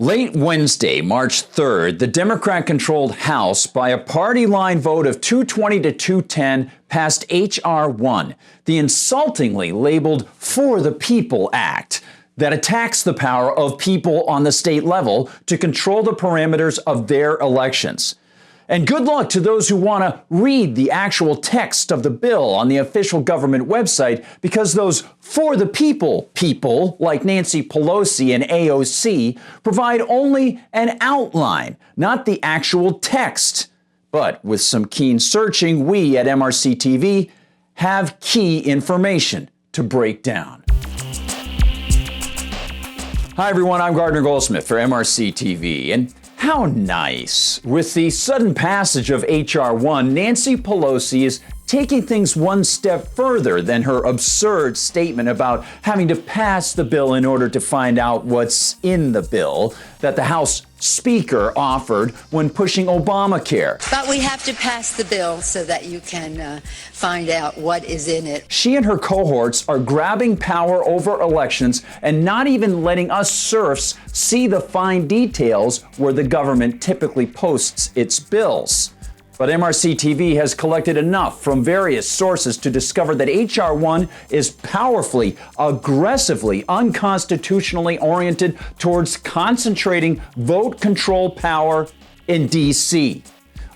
Late Wednesday, March 3rd, the Democrat-controlled House, by a party line vote of 220 to 210, passed H.R. 1, the insultingly labeled For the People Act, that attacks the power of people on the state level to control the parameters of their elections. And good luck to those who want to read the actual text of the bill on the official government website, because those For the People like Nancy Pelosi and AOC provide only an outline, not the actual text. But with some keen searching, we at MRC-TV have key information to break down. Hi everyone, I'm Gardner Goldsmith for MRC-TV, and how nice. With the sudden passage of H.R. 1, Nancy Pelosi is taking things one step further than her absurd statement about having to pass the bill in order to find out what's in the bill that the House Speaker offered when pushing Obamacare. But we have to pass the bill so that you can find out what is in it. She and her cohorts are grabbing power over elections and not even letting us serfs see the fine details where the government typically posts its bills. But MRC-TV has collected enough from various sources to discover that H.R. 1 is powerfully, aggressively, unconstitutionally oriented towards concentrating vote control power in D.C.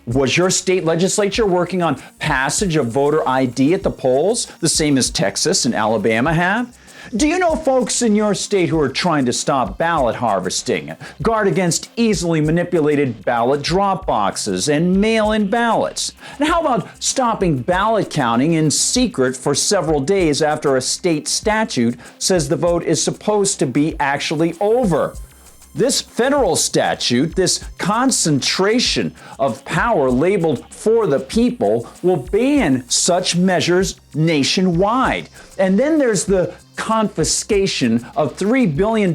Was your state legislature working on passage of voter ID at the polls, the same as Texas and Alabama have? Do you know folks in your state who are trying to stop ballot harvesting, guard against easily manipulated ballot drop boxes and mail-in ballots? And how about stopping ballot counting in secret for several days after a state statute says the vote is supposed to be actually over? This federal statute, this concentration of power labeled For the People, will ban such measures nationwide. And then there's the confiscation of $3 billion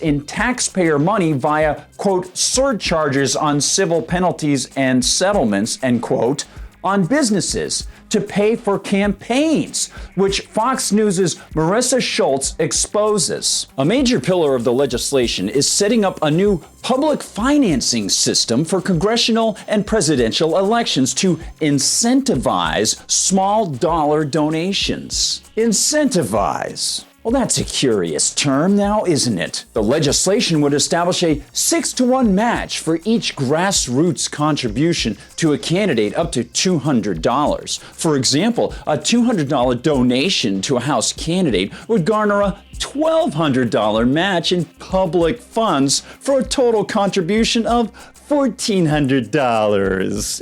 in taxpayer money via, quote, surcharges on civil penalties and settlements, end quote, on businesses to pay for campaigns, which Fox News' Marissa Schultz exposes. A major pillar of the legislation is setting up a new public financing system for congressional and presidential elections to incentivize small dollar donations. Incentivize. Well, that's a curious term now, isn't it? The legislation would establish a 6-to-1 match for each grassroots contribution to a candidate up to $200. For example, a $200 donation to a House candidate would garner a $1,200 match in public funds for a total contribution of $1,400.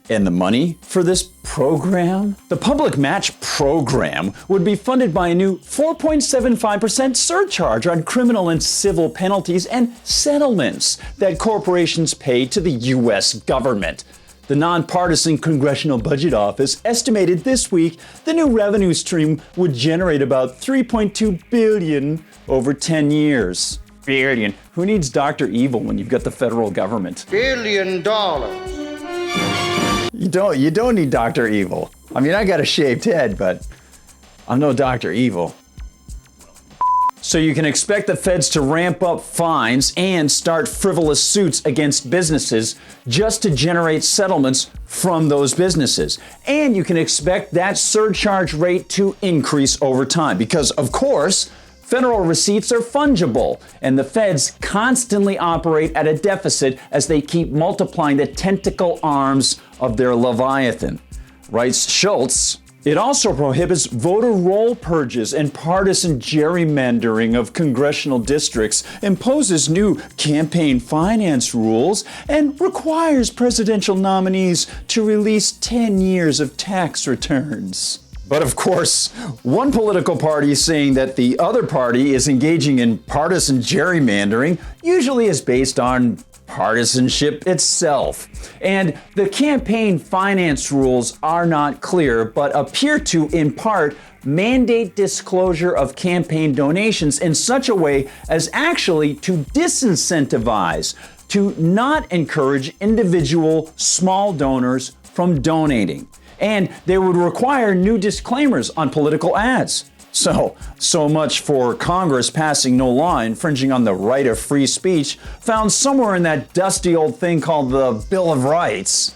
And the money for this program? The public match program would be funded by a new 4.75% surcharge on criminal and civil penalties and settlements that corporations pay to the U.S. government. The nonpartisan Congressional Budget Office estimated this week the new revenue stream would generate about $3.2 billion over 10 years. Billion. Who needs Dr. Evil when you've got the federal government? $1 billion. You don't need Dr. Evil. I mean, I got a shaved head, but I'm no Dr. Evil. So you can expect the feds to ramp up fines and start frivolous suits against businesses just to generate settlements from those businesses. And you can expect that surcharge rate to increase over time because, of course, federal receipts are fungible, and the feds constantly operate at a deficit as they keep multiplying the tentacle arms of their Leviathan. Writes Schultz, it also prohibits voter roll purges and partisan gerrymandering of congressional districts, imposes new campaign finance rules, and requires presidential nominees to release 10 years of tax returns. But of course, one political party saying that the other party is engaging in partisan gerrymandering usually is based on partisanship itself. And the campaign finance rules are not clear, but appear to, in part, mandate disclosure of campaign donations in such a way as actually to disincentivize, to not encourage individual small donors from donating. And they would require new disclaimers on political ads. So much for Congress passing no law infringing on the right of free speech found somewhere in that dusty old thing called the Bill of Rights.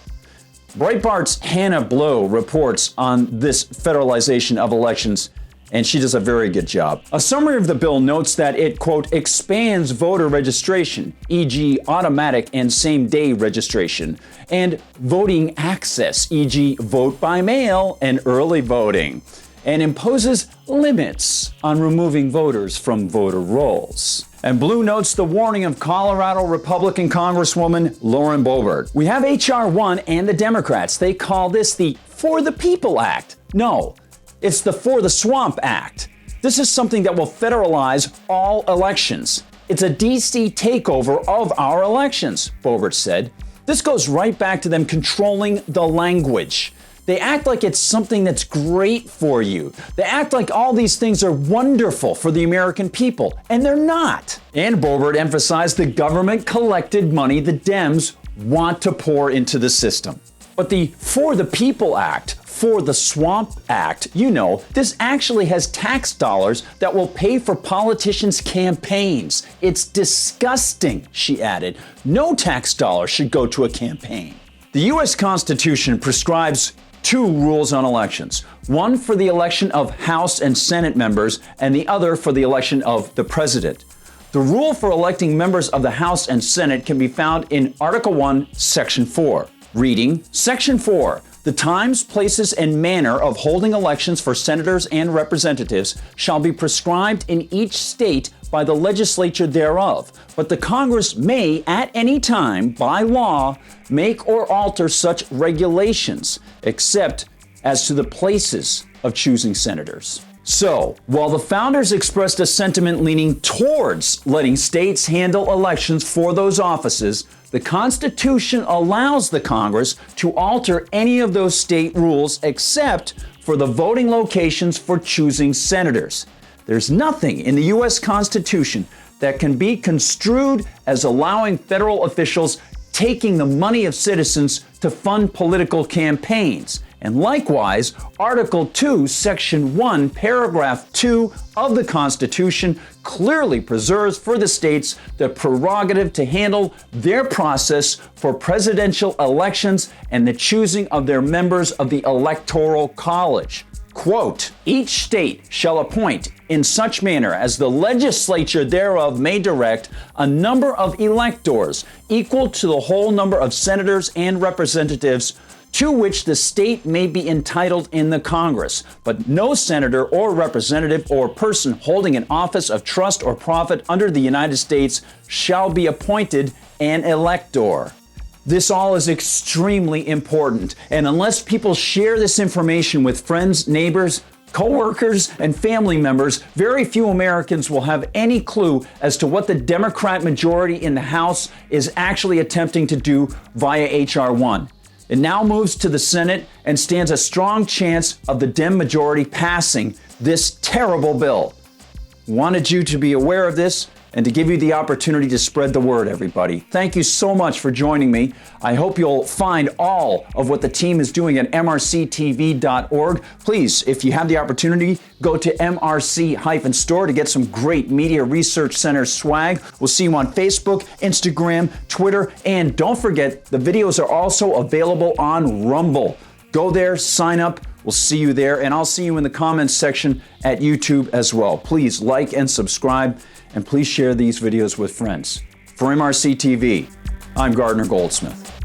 Breitbart's Hannah Blow reports on this federalization of elections, and she does a very good job. A summary of the bill notes that it, quote, expands voter registration, e.g. automatic and same-day registration, and voting access, e.g. vote by mail and early voting, and imposes limits on removing voters from voter rolls. And Blue notes the warning of Colorado Republican Congresswoman Lauren Boebert. We have H.R. 1 and the Democrats. They call this the For the People Act. No, it's the For the Swamp Act. This is something that will federalize all elections. It's a D.C. takeover of our elections, Boebert said. This goes right back to them controlling the language. They act like it's something that's great for you. They act like all these things are wonderful for the American people, and they're not. And Boebert emphasized the government-collected money the Dems want to pour into the system. But the For the People Act, For the Swamp Act, this actually has tax dollars that will pay for politicians' campaigns. It's disgusting, she added. No tax dollar should go to a campaign. The U.S. Constitution prescribes two rules on elections. One for the election of House and Senate members, and the other for the election of the president. The rule for electing members of the House and Senate can be found in Article 1, Section 4. Reading, Section 4. The times, places, and manner of holding elections for senators and representatives shall be prescribed in each state by the legislature thereof, but the Congress may at any time, by law, make or alter such regulations, except as to the places of choosing senators. So, while the founders expressed a sentiment leaning towards letting states handle elections for those offices, the Constitution allows the Congress to alter any of those state rules except for the voting locations for choosing senators. There's nothing in the U.S. Constitution that can be construed as allowing federal officials taking the money of citizens to fund political campaigns. And likewise, Article 2, Section 1, Paragraph 2 of the Constitution clearly preserves for the states the prerogative to handle their process for presidential elections and the choosing of their members of the Electoral College. Quote, each state shall appoint in such manner as the legislature thereof may direct a number of electors equal to the whole number of senators and representatives to which the state may be entitled in the Congress, but no senator or representative or person holding an office of trust or profit under the United States shall be appointed an elector. This all is extremely important, and unless people share this information with friends, neighbors, co-workers, and family members, very few Americans will have any clue as to what the Democrat majority in the House is actually attempting to do via H.R. 1. It now moves to the Senate and stands a strong chance of the Dem majority passing this terrible bill. Wanted you to be aware of this and to give you the opportunity to spread the word, everybody. Thank you so much for joining me. I hope you'll find all of what the team is doing at MRCTV.org. Please, if you have the opportunity, go to MRC-Store to get some great Media Research Center swag. We'll see you on Facebook, Instagram, Twitter, and don't forget, the videos are also available on Rumble. Go there, sign up. We'll see you there, and I'll see you in the comments section at YouTube as well. Please like and subscribe, and please share these videos with friends. For MRC TV, I'm Gardner Goldsmith.